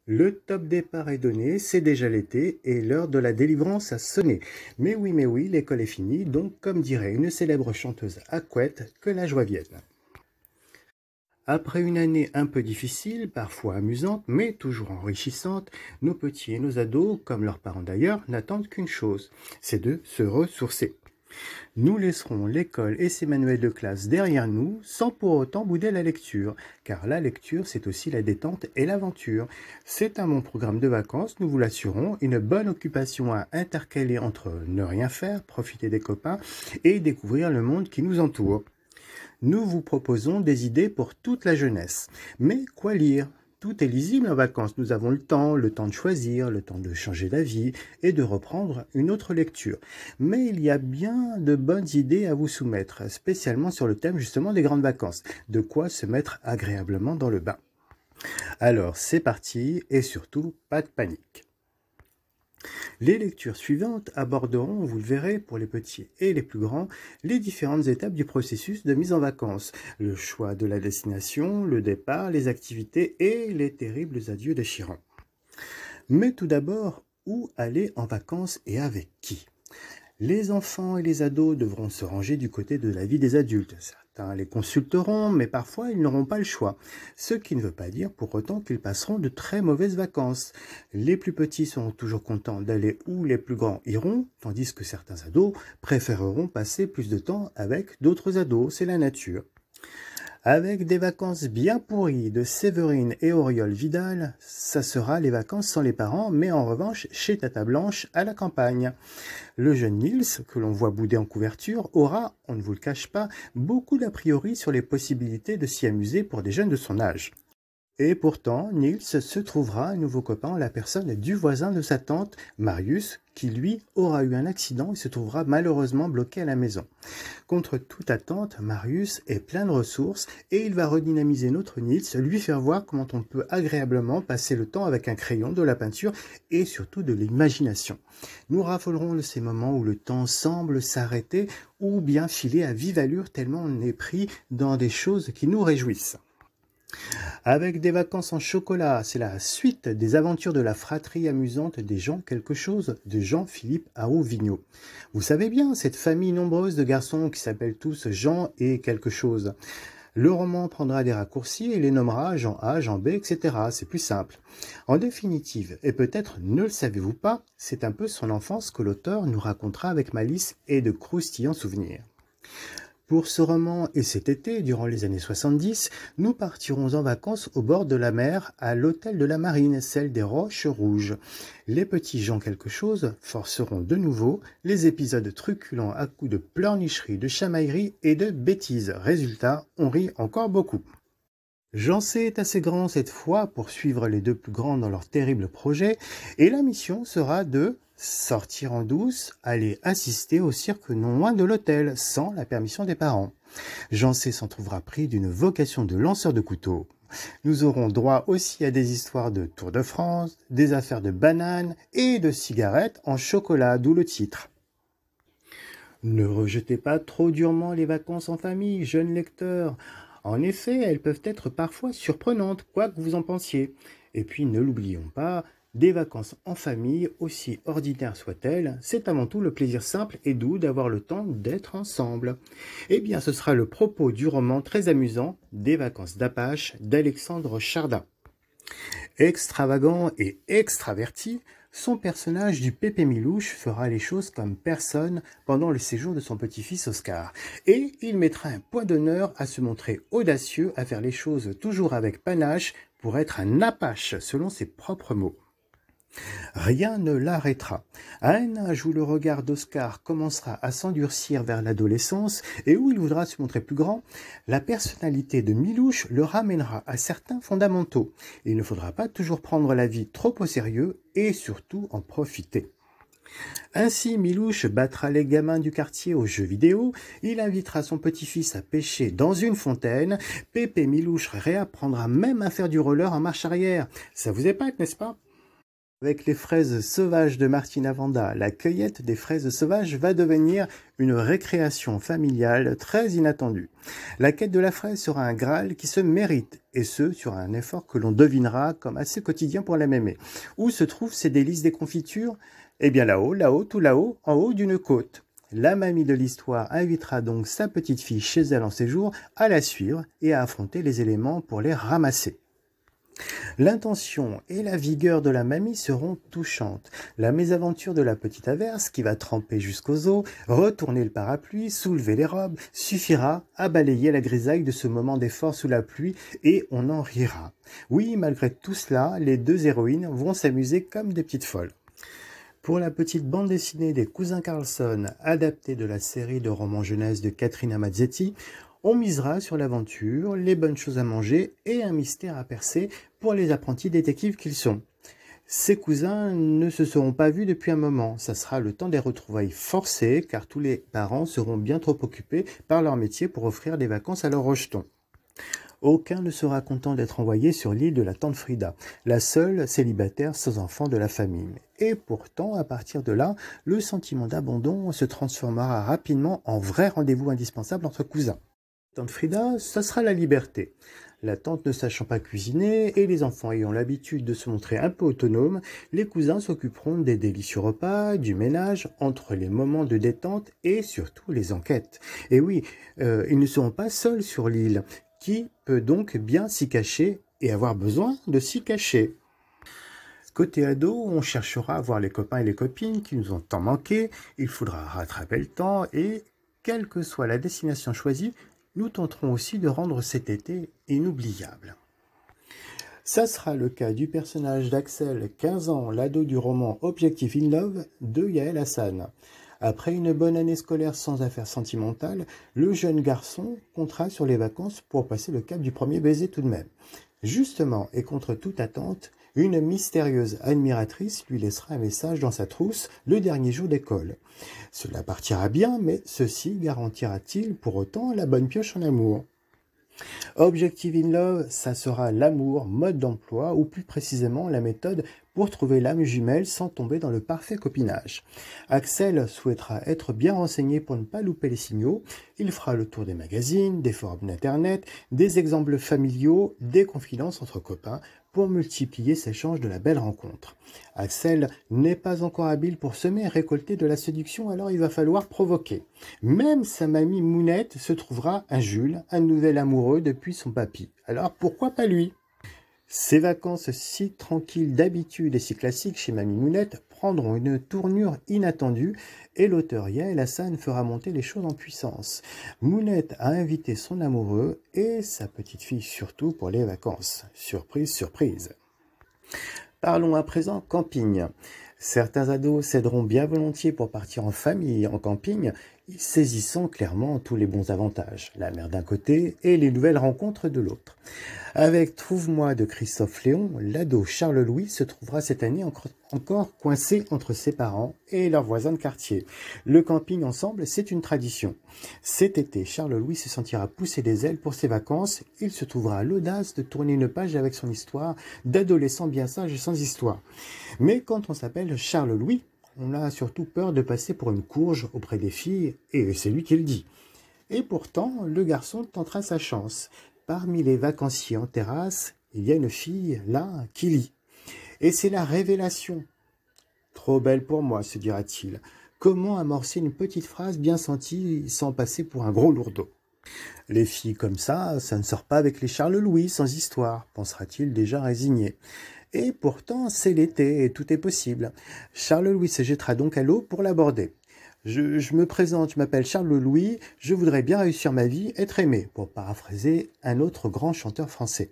Le top départ est donné, c'est déjà l'été et l'heure de la délivrance a sonné. Mais oui, l'école est finie, donc comme dirait une célèbre chanteuse à Couette, que la joie vienne. Après une année un peu difficile, parfois amusante, mais toujours enrichissante, nos petits et nos ados, comme leurs parents d'ailleurs, n'attendent qu'une chose, c'est de se ressourcer. Nous laisserons l'école et ses manuels de classe derrière nous, sans pour autant bouder la lecture, car la lecture c'est aussi la détente et l'aventure. C'est un bon programme de vacances, nous vous l'assurons, une bonne occupation à intercaler entre ne rien faire, profiter des copains et découvrir le monde qui nous entoure. Nous vous proposons des idées pour toute la jeunesse. Mais quoi lire ? Tout est lisible en vacances. Nous avons le temps de choisir, le temps de changer d'avis et de reprendre une autre lecture. Mais il y a bien de bonnes idées à vous soumettre, spécialement sur le thème justement des grandes vacances. De quoi se mettre agréablement dans le bain. Alors c'est parti et surtout pas de panique. Les lectures suivantes aborderont, vous le verrez, pour les petits et les plus grands, les différentes étapes du processus de mise en vacances. Le choix de la destination, le départ, les activités et les terribles adieux déchirants. Mais tout d'abord, où aller en vacances et avec qui ? Les enfants et les ados devront se ranger du côté de la vie des adultes. Certains les consulteront, mais parfois ils n'auront pas le choix. Ce qui ne veut pas dire pour autant qu'ils passeront de très mauvaises vacances. Les plus petits seront toujours contents d'aller où les plus grands iront, tandis que certains ados préféreront passer plus de temps avec d'autres ados. C'est la nature. Avec des vacances bien pourries de Séverine et Auriol Vidal, ça sera les vacances sans les parents, mais en revanche chez Tata Blanche à la campagne. Le jeune Niels, que l'on voit bouder en couverture, aura, on ne vous le cache pas, beaucoup d'a priori sur les possibilités de s'y amuser pour des jeunes de son âge. Et pourtant, Niels se trouvera un nouveau copain en la personne du voisin de sa tante, Marius, qui lui aura eu un accident et se trouvera malheureusement bloqué à la maison. Contre toute attente, Marius est plein de ressources et il va redynamiser notre Niels, lui faire voir comment on peut agréablement passer le temps avec un crayon, de la peinture et surtout de l'imagination. Nous raffolerons de ces moments où le temps semble s'arrêter ou bien filer à vive allure tellement on est pris dans des choses qui nous réjouissent. Avec des vacances en chocolat, c'est la suite des aventures de la fratrie amusante des Jean quelque chose de Jean-Philippe Arroux-Vigneault. Vous savez bien, cette famille nombreuse de garçons qui s'appellent tous Jean et quelque chose. Le roman prendra des raccourcis et les nommera Jean A, Jean B, etc. C'est plus simple. En définitive, et peut-être ne le savez-vous pas, c'est un peu son enfance que l'auteur nous racontera avec malice et de croustillants souvenirs. Pour ce roman et cet été, durant les années 70, nous partirons en vacances au bord de la mer à l'hôtel de la Marine, celle des Roches Rouges. Les petits gens quelque chose forceront de nouveau les épisodes truculents à coups de pleurnicherie, de chamaillerie et de bêtises. Résultat, on rit encore beaucoup. Jancé est assez grand cette fois pour suivre les deux plus grands dans leur terrible projet et la mission sera de sortir en douce, aller assister au cirque non loin de l'hôtel, sans la permission des parents. Jancé s'en trouvera pris d'une vocation de lanceur de couteaux. Nous aurons droit aussi à des histoires de Tour de France, des affaires de bananes et de cigarettes en chocolat, d'où le titre. Ne rejetez pas trop durement les vacances en famille, jeunes lecteurs. En effet, elles peuvent être parfois surprenantes, quoi que vous en pensiez. Et puis ne l'oublions pas, des vacances en famille, aussi ordinaires soient-elles, c'est avant tout le plaisir simple et doux d'avoir le temps d'être ensemble. Eh bien, ce sera le propos du roman très amusant « Des vacances d'Apache » d'Alexandre Chardin. Extravagant et extraverti, son personnage du Pépé Milouche fera les choses comme personne pendant le séjour de son petit-fils Oscar. Et il mettra un point d'honneur à se montrer audacieux, à faire les choses toujours avec panache pour être un Apache, selon ses propres mots. Rien ne l'arrêtera. À un âge où le regard d'Oscar commencera à s'endurcir vers l'adolescence et où il voudra se montrer plus grand, la personnalité de Milouche le ramènera à certains fondamentaux. Il ne faudra pas toujours prendre la vie trop au sérieux et surtout en profiter. Ainsi, Milouche battra les gamins du quartier aux jeux vidéo, il invitera son petit-fils à pêcher dans une fontaine, Pépé Milouche réapprendra même à faire du roller en marche arrière. Ça vous épate, n'est-ce pas ? Avec les fraises sauvages de Martina Vanda, la cueillette des fraises sauvages va devenir une récréation familiale très inattendue. La quête de la fraise sera un Graal qui se mérite, et ce, sur un effort que l'on devinera comme assez quotidien pour la mémé. Où se trouvent ces délices des confitures? Eh bien là-haut, tout là-haut, en haut d'une côte. La mamie de l'histoire invitera donc sa petite fille chez elle en séjour à la suivre et à affronter les éléments pour les ramasser. L'intention et la vigueur de la mamie seront touchantes. La mésaventure de la petite averse, qui va tremper jusqu'aux os, retourner le parapluie, soulever les robes, suffira à balayer la grisaille de ce moment d'effort sous la pluie, et on en rira. Oui, malgré tout cela, les deux héroïnes vont s'amuser comme des petites folles. Pour la petite bande dessinée des Cousins Carlson, adaptée de la série de romans jeunesse de Catherine Mazzetti, on misera sur l'aventure, les bonnes choses à manger et un mystère à percer pour les apprentis détectives qu'ils sont. Ces cousins ne se seront pas vus depuis un moment. Ça sera le temps des retrouvailles forcées car tous les parents seront bien trop occupés par leur métier pour offrir des vacances à leurs rejetons. Aucun ne sera content d'être envoyé sur l'île de la tante Frida, la seule célibataire sans enfant de la famille. Et pourtant, à partir de là, le sentiment d'abandon se transformera rapidement en vrai rendez-vous indispensable entre cousins. Tante Frida, ça sera la liberté. La tante ne sachant pas cuisiner et les enfants ayant l'habitude de se montrer un peu autonomes, les cousins s'occuperont des délicieux repas, du ménage, entre les moments de détente et surtout les enquêtes. Et oui, ils ne seront pas seuls sur l'île. Qui peut donc bien s'y cacher et avoir besoin de s'y cacher? Côté ado, on cherchera à voir les copains et les copines qui nous ont tant manqué, il faudra rattraper le temps et, quelle que soit la destination choisie, nous tenterons aussi de rendre cet été inoubliable. Ça sera le cas du personnage d'Axel, 15 ans, l'ado du roman Objective in Love de Yael Hassan. Après une bonne année scolaire sans affaires sentimentales, le jeune garçon comptera sur les vacances pour passer le cap du premier baiser tout de même. Justement, et contre toute attente, une mystérieuse admiratrice lui laissera un message dans sa trousse le dernier jour d'école. Cela partira bien, mais ceci garantira-t-il pour autant la bonne pioche en amour? Objective in Love, ça sera l'amour, mode d'emploi, ou plus précisément la méthode pour trouver l'âme jumelle sans tomber dans le parfait copinage. Axel souhaitera être bien renseigné pour ne pas louper les signaux. Il fera le tour des magazines, des forums d'internet, des exemples familiaux, des confidences entre copains pour multiplier ses chances de la belle rencontre. Axel n'est pas encore habile pour semer et récolter de la séduction, alors il va falloir provoquer. Même sa mamie Mounette se trouvera un Jules, un nouvel amoureux depuis son papy. Alors pourquoi pas lui? Ces vacances si tranquilles d'habitude et si classiques chez Mamie Mounette prendront une tournure inattendue et l'auteur Yael Hassan fera monter les choses en puissance. Mounette a invité son amoureux et sa petite fille surtout pour les vacances. Surprise, surprise. Parlons à présent camping. Certains ados céderont bien volontiers pour partir en famille en camping, saisissant clairement tous les bons avantages, la mer d'un côté et les nouvelles rencontres de l'autre. Avec Trouve-moi de Christophe Léon, l'ado Charles-Louis se trouvera cette année encore coincé entre ses parents et leurs voisins de quartier. Le camping ensemble, c'est une tradition. Cet été, Charles-Louis se sentira pousser des ailes pour ses vacances. Il se trouvera l'audace de tourner une page avec son histoire d'adolescent bien sage et sans histoire. Mais quand on s'appelle Charles-Louis, on a surtout peur de passer pour une courge auprès des filles, et c'est lui qui le dit. Et pourtant, le garçon tentera sa chance. Parmi les vacanciers en terrasse, il y a une fille, là, qui lit. Et c'est la révélation. Trop belle pour moi, se dira-t-il. Comment amorcer une petite phrase bien sentie sans passer pour un gros lourdeau? Les filles comme ça ne sort pas avec les Charles-Louis sans histoire, pensera-t-il déjà résigné. Et pourtant, c'est l'été et tout est possible. Charles-Louis se jettera donc à l'eau pour l'aborder. Je me présente, je m'appelle Charles-Louis, je voudrais bien réussir ma vie, être aimé, pour paraphraser un autre grand chanteur français.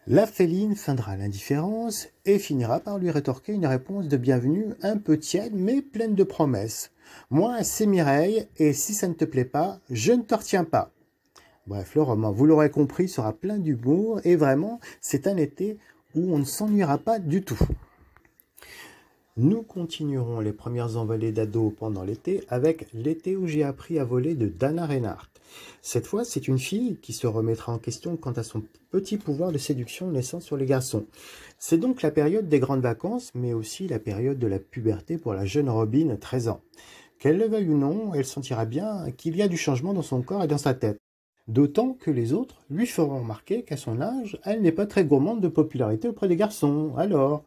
La féline feindra l'indifférence et finira par lui rétorquer une réponse de bienvenue un peu tiède mais pleine de promesses. Moi, c'est Mireille, et si ça ne te plaît pas, je ne te retiens pas. Bref, le roman, vous l'aurez compris, sera plein d'humour, et vraiment, c'est un été où on ne s'ennuiera pas du tout. Nous continuerons les premières envolées d'ado pendant l'été avec L'été où j'ai appris à voler de Dana Reinhardt. Cette fois, c'est une fille qui se remettra en question quant à son petit pouvoir de séduction naissant sur les garçons. C'est donc la période des grandes vacances, mais aussi la période de la puberté pour la jeune Robin, 13 ans. Qu'elle le veuille ou non, elle sentira bien qu'il y a du changement dans son corps et dans sa tête. D'autant que les autres lui feront remarquer qu'à son âge, elle n'est pas très gourmande de popularité auprès des garçons. Alors,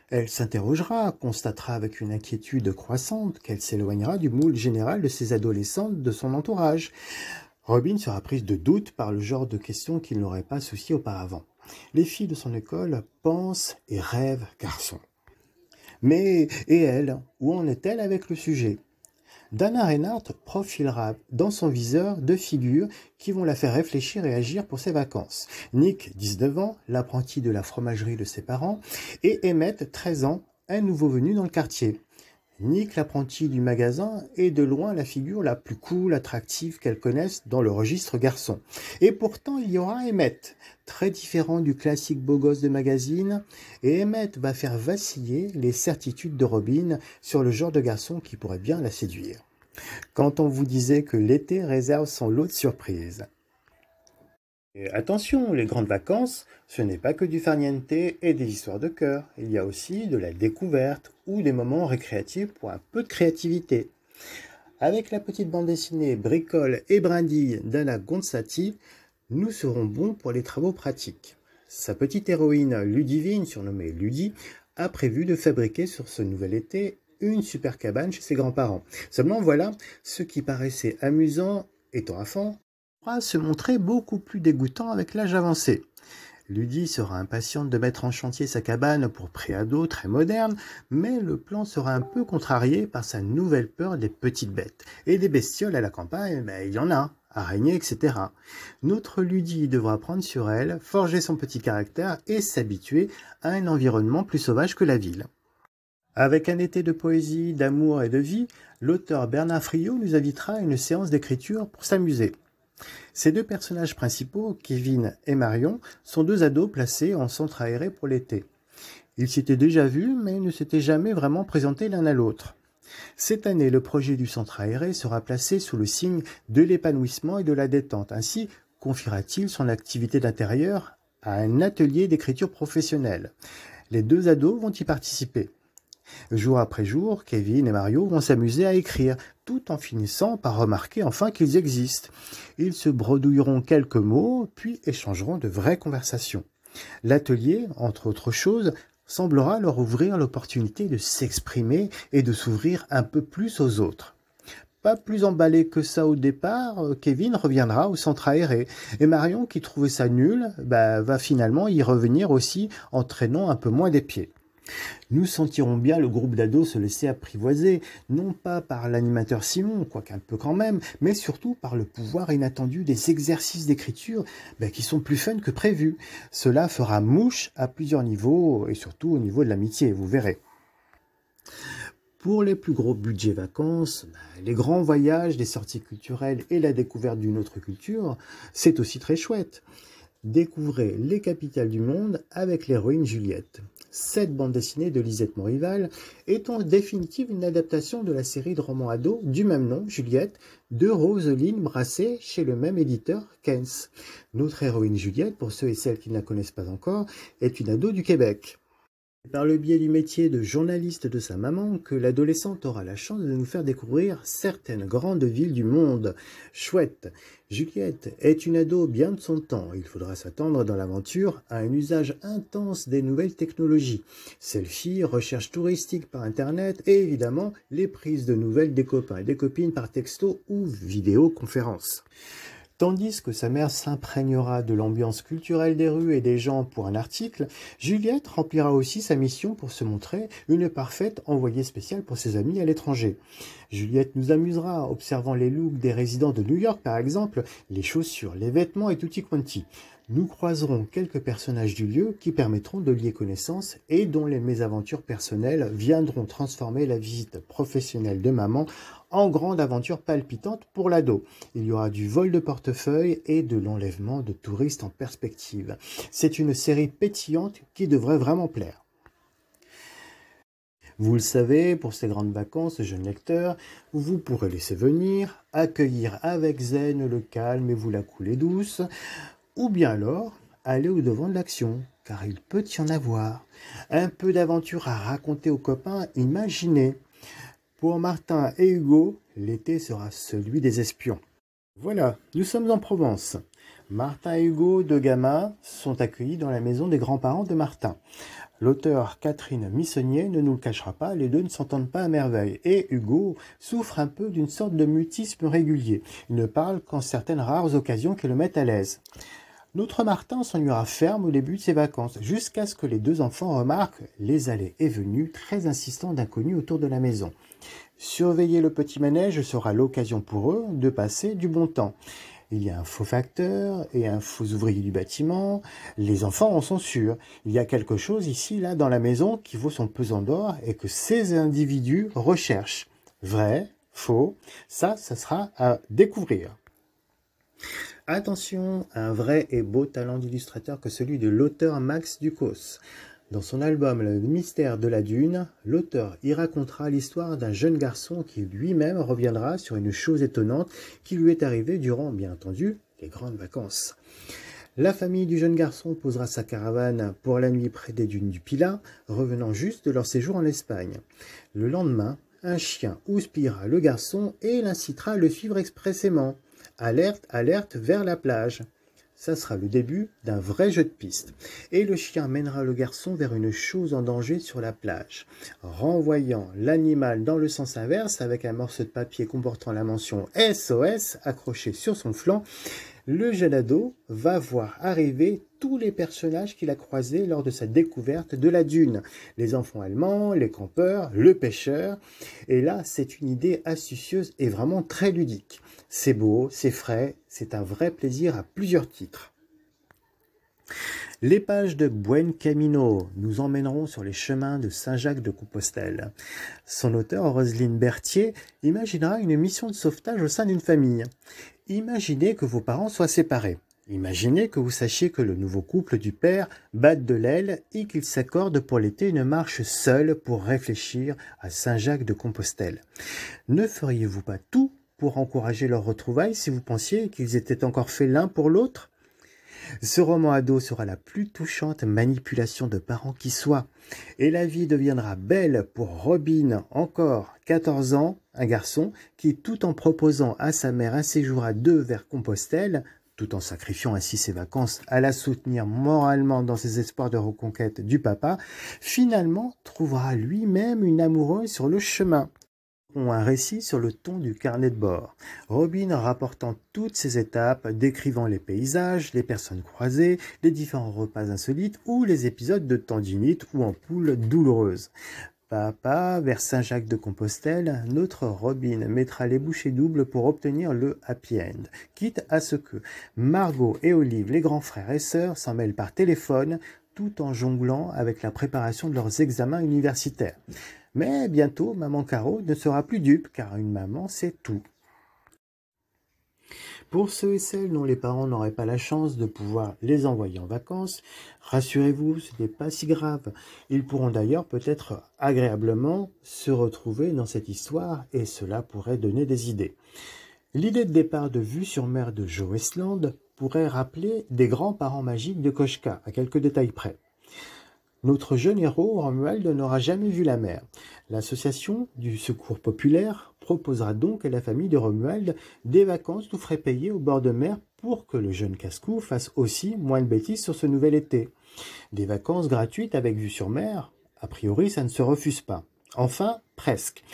elle s'interrogera, constatera avec une inquiétude croissante qu'elle s'éloignera du moule général de ces adolescentes de son entourage. Robin sera prise de doute par le genre de questions qu'il n'aurait pas soucié auparavant. Les filles de son école pensent et rêvent garçons. Mais, et elle, où en est-elle avec le sujet ? Dana Reinhardt profilera dans son viseur deux figures qui vont la faire réfléchir et agir pour ses vacances. Nick, 19 ans, l'apprenti de la fromagerie de ses parents, et Emmett, 13 ans, un nouveau venu dans le quartier. Nick, l'apprenti du magasin, est de loin la figure la plus cool, attractive qu'elle connaisse dans le registre garçon. Et pourtant, il y aura Emmett, très différent du classique beau gosse de magazine, et Emmett va faire vaciller les certitudes de Robin sur le genre de garçon qui pourrait bien la séduire. Quand on vous disait que l'été réserve son lot de surprises. Et attention, les grandes vacances, ce n'est pas que du farniente et des histoires de cœur. Il y a aussi de la découverte ou des moments récréatifs pour un peu de créativité. Avec la petite bande dessinée Bricole et Brindille d'Anna Gonzatti, nous serons bons pour les travaux pratiques. Sa petite héroïne Ludivine, surnommée Ludi, a prévu de fabriquer sur ce nouvel été une super cabane chez ses grands-parents. Seulement voilà, ce qui paraissait amusant étant enfant, va se montrer beaucoup plus dégoûtant avec l'âge avancé. Ludi sera impatiente de mettre en chantier sa cabane pour préado très moderne, mais le plan sera un peu contrarié par sa nouvelle peur des petites bêtes. Et des bestioles à la campagne, il y en a, araignées, etc. Notre Ludi devra prendre sur elle, forger son petit caractère et s'habituer à un environnement plus sauvage que la ville. Avec un été de poésie, d'amour et de vie, l'auteur Bernard Friot nous invitera à une séance d'écriture pour s'amuser. Ces deux personnages principaux, Kevin et Marion, sont deux ados placés en centre aéré pour l'été. Ils s'étaient déjà vus, mais ne s'étaient jamais vraiment présentés l'un à l'autre. Cette année, le projet du centre aéré sera placé sous le signe de l'épanouissement et de la détente. Ainsi, confiera-t-il son activité d'intérieur à un atelier d'écriture professionnelle. Les deux ados vont y participer. Jour après jour, Kevin et Mario vont s'amuser à écrire, tout en finissant par remarquer enfin qu'ils existent. Ils se bredouilleront quelques mots, puis échangeront de vraies conversations. L'atelier, entre autres choses, semblera leur ouvrir l'opportunité de s'exprimer et de s'ouvrir un peu plus aux autres. Pas plus emballé que ça au départ, Kevin reviendra au centre aéré. Et Marion, qui trouvait ça nul, va finalement y revenir aussi en traînant un peu moins des pieds. Nous sentirons bien le groupe d'ados se laisser apprivoiser, non pas par l'animateur Simon, quoiqu'un peu quand même, mais surtout par le pouvoir inattendu des exercices d'écriture qui sont plus fun que prévu. Cela fera mouche à plusieurs niveaux, et surtout au niveau de l'amitié, vous verrez. Pour les plus gros budgets vacances, les grands voyages, les sorties culturelles et la découverte d'une autre culture, c'est aussi très chouette. Découvrez les capitales du monde avec l'héroïne Juliette. Cette bande dessinée de Lisette Morival est en définitive une adaptation de la série de romans ados du même nom, Juliette, de Roseline Brassé chez le même éditeur Kens. Notre héroïne Juliette, pour ceux et celles qui ne la connaissent pas encore, est une ado du Québec. C'est par le biais du métier de journaliste de sa maman que l'adolescente aura la chance de nous faire découvrir certaines grandes villes du monde. Chouette! Juliette est une ado bien de son temps. Il faudra s'attendre dans l'aventure à un usage intense des nouvelles technologies. Selfies, recherches touristiques par internet et évidemment les prises de nouvelles des copains et des copines par texto ou vidéoconférence. Tandis que sa mère s'imprégnera de l'ambiance culturelle des rues et des gens pour un article, Juliette remplira aussi sa mission pour se montrer une parfaite envoyée spéciale pour ses amis à l'étranger. Juliette nous amusera observant les looks des résidents de New York par exemple, les chaussures, les vêtements et tutti quanti. Nous croiserons quelques personnages du lieu qui permettront de lier connaissance et dont les mésaventures personnelles viendront transformer la visite professionnelle de maman en grande aventure palpitante pour l'ado. Il y aura du vol de portefeuille et de l'enlèvement de touristes en perspective. C'est une série pétillante qui devrait vraiment plaire. Vous le savez, pour ces grandes vacances, jeunes lecteurs, vous pourrez laisser venir, accueillir avec zen le calme et vous la couler douce, ou bien alors aller au-devant de l'action, car il peut y en avoir. Un peu d'aventure à raconter aux copains, imaginez. Pour Martin et Hugo, l'été sera celui des espions. Voilà, nous sommes en Provence. Martin et Hugo, deux gamins, sont accueillis dans la maison des grands-parents de Martin. L'auteur Catherine Missonnier ne nous le cachera pas, les deux ne s'entendent pas à merveille. Et Hugo souffre un peu d'une sorte de mutisme régulier. Il ne parle qu'en certaines rares occasions qui le mettent à l'aise. Notre Martin s'ennuiera ferme au début de ses vacances, jusqu'à ce que les deux enfants remarquent les allées et venues très insistants d'inconnus autour de la maison. Surveiller le petit manège sera l'occasion pour eux de passer du bon temps. Il y a un faux facteur et un faux ouvrier du bâtiment. Les enfants en sont sûrs. Il y a quelque chose ici, là, dans la maison qui vaut son pesant d'or et que ces individus recherchent. Vrai, faux, ça sera à découvrir. Attention, un vrai et beau talent d'illustrateur que celui de l'auteur Max Ducos. Dans son album Le mystère de la dune, l'auteur y racontera l'histoire d'un jeune garçon qui lui-même reviendra sur une chose étonnante qui lui est arrivée durant, bien entendu, les grandes vacances. La famille du jeune garçon posera sa caravane pour la nuit près des dunes du Pilat, revenant juste de leur séjour en Espagne. Le lendemain, un chien houspillera le garçon et l'incitera à le suivre expressément. Alerte, alerte vers la plage. Ça sera le début d'un vrai jeu de piste. Et le chien mènera le garçon vers une chose en danger sur la plage. Renvoyant l'animal dans le sens inverse avec un morceau de papier comportant la mention SOS accroché sur son flanc, le jeune ado va voir arriver tous les personnages qu'il a croisés lors de sa découverte de la dune. Les enfants allemands, les campeurs, le pêcheur. Et là, c'est une idée astucieuse et vraiment très ludique. C'est beau, c'est frais, c'est un vrai plaisir à plusieurs titres. Les pages de Buen Camino nous emmèneront sur les chemins de Saint-Jacques-de-Compostelle. Son auteur, Roselyne Berthier, imaginera une mission de sauvetage au sein d'une famille. Imaginez que vos parents soient séparés. Imaginez que vous sachiez que le nouveau couple du père batte de l'aile et qu'il s'accorde pour l'été une marche seule pour réfléchir à Saint-Jacques-de-Compostelle. Ne feriez-vous pas tout pour encourager leur retrouvailles si vous pensiez qu'ils étaient encore faits l'un pour l'autre? Ce roman ado sera la plus touchante manipulation de parents qui soit. Et la vie deviendra belle pour Robin, encore 14 ans, un garçon qui, tout en proposant à sa mère un séjour à deux vers Compostelle, tout en sacrifiant ainsi ses vacances à la soutenir moralement dans ses espoirs de reconquête du papa, finalement trouvera lui-même une amoureuse sur le chemin. Un récit sur le ton du carnet de bord. Robin rapportant toutes ces étapes, décrivant les paysages, les personnes croisées, les différents repas insolites ou les épisodes de tendinite ou ampoules douloureuses. Papa, vers Saint-Jacques-de-Compostelle, notre Robin mettra les bouchées doubles pour obtenir le happy end, quitte à ce que Margot et Olive, les grands frères et sœurs, s'en mêlent par téléphone, tout en jonglant avec la préparation de leurs examens universitaires. Mais bientôt, maman Caro ne sera plus dupe, car une maman sait tout. Pour ceux et celles dont les parents n'auraient pas la chance de pouvoir les envoyer en vacances, rassurez-vous, ce n'est pas si grave. Ils pourront d'ailleurs peut-être agréablement se retrouver dans cette histoire et cela pourrait donner des idées. L'idée de départ de Vue sur mer de Joe Westland pourrait rappeler des grands-parents magiques de Koshka, à quelques détails près. Notre jeune héros, Romuald, n'aura jamais vu la mer. L'association du Secours populaire proposera donc à la famille de Romuald des vacances tout frais payés au bord de mer pour que le jeune casse-cou fasse aussi moins de bêtises sur ce nouvel été. Des vacances gratuites avec vue sur mer, a priori ça ne se refuse pas. Enfin, presque.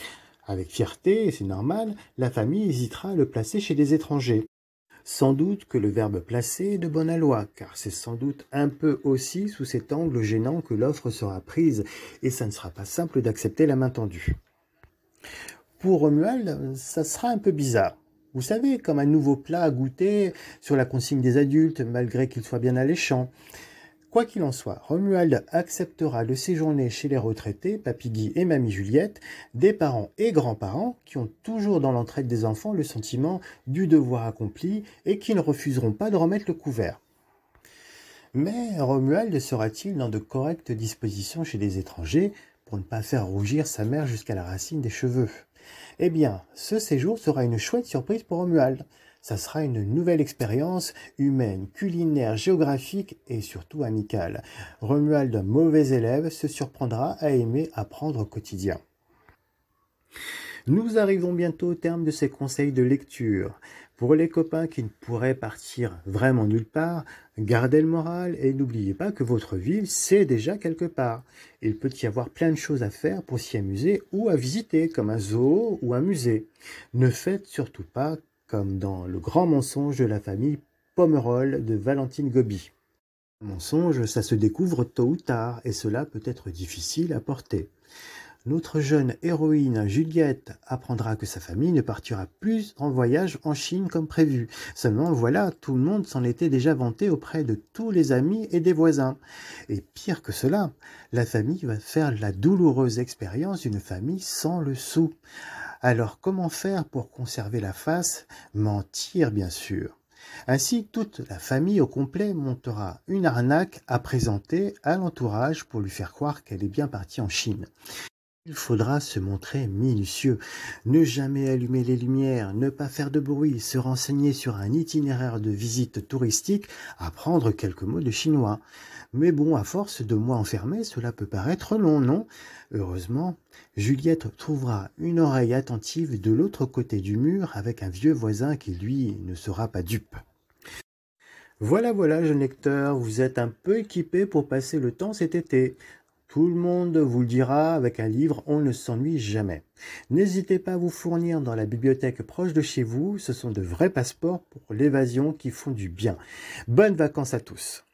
Avec fierté, et c'est normal, la famille hésitera à le placer chez des étrangers. Sans doute que le verbe placer est de bon aloi, car c'est sans doute un peu aussi sous cet angle gênant que l'offre sera prise, et ça ne sera pas simple d'accepter la main tendue. Pour Romuald, ça sera un peu bizarre. Vous savez, comme un nouveau plat à goûter sur la consigne des adultes, malgré qu'il soit bien alléchant. Quoi qu'il en soit, Romuald acceptera de séjourner chez les retraités, Papy Guy et Mamie Juliette, des parents et grands-parents qui ont toujours dans l'entraide des enfants le sentiment du devoir accompli et qui ne refuseront pas de remettre le couvert. Mais Romuald sera-t-il dans de correctes dispositions chez les étrangers? pour ne pas faire rougir sa mère jusqu'à la racine des cheveux. Eh bien, ce séjour sera une chouette surprise pour Romuald. Ça sera une nouvelle expérience humaine, culinaire, géographique et surtout amicale. Romuald, un mauvais élève, se surprendra à aimer apprendre au quotidien. Nous arrivons bientôt au terme de ces conseils de lecture. Pour les copains qui ne pourraient partir vraiment nulle part, gardez le moral et n'oubliez pas que votre ville, c'est déjà quelque part. Il peut y avoir plein de choses à faire pour s'y amuser ou à visiter, comme un zoo ou un musée. Ne faites surtout pas comme dans Le Grand Mensonge de la famille Pomerol de Valentine Gobi. Le mensonge, ça se découvre tôt ou tard et cela peut être difficile à porter. Notre jeune héroïne Juliette apprendra que sa famille ne partira plus en voyage en Chine comme prévu. Seulement voilà, tout le monde s'en était déjà vanté auprès de tous les amis et des voisins. Et pire que cela, la famille va faire la douloureuse expérience d'une famille sans le sou. Alors comment faire pour conserver la face? Mentir bien sûr. Ainsi, toute la famille au complet montera une arnaque à présenter à l'entourage pour lui faire croire qu'elle est bien partie en Chine. Il faudra se montrer minutieux, ne jamais allumer les lumières, ne pas faire de bruit, se renseigner sur un itinéraire de visite touristique, apprendre quelques mots de chinois. Mais bon, à force de mois enfermés, cela peut paraître long, non? Heureusement, Juliette trouvera une oreille attentive de l'autre côté du mur avec un vieux voisin qui, lui, ne sera pas dupe. Voilà, jeune lecteur, vous êtes un peu équipé pour passer le temps cet été. Tout le monde vous le dira, avec un livre, on ne s'ennuie jamais. N'hésitez pas à vous fournir dans la bibliothèque proche de chez vous, ce sont de vrais passeports pour l'évasion qui font du bien. Bonnes vacances à tous!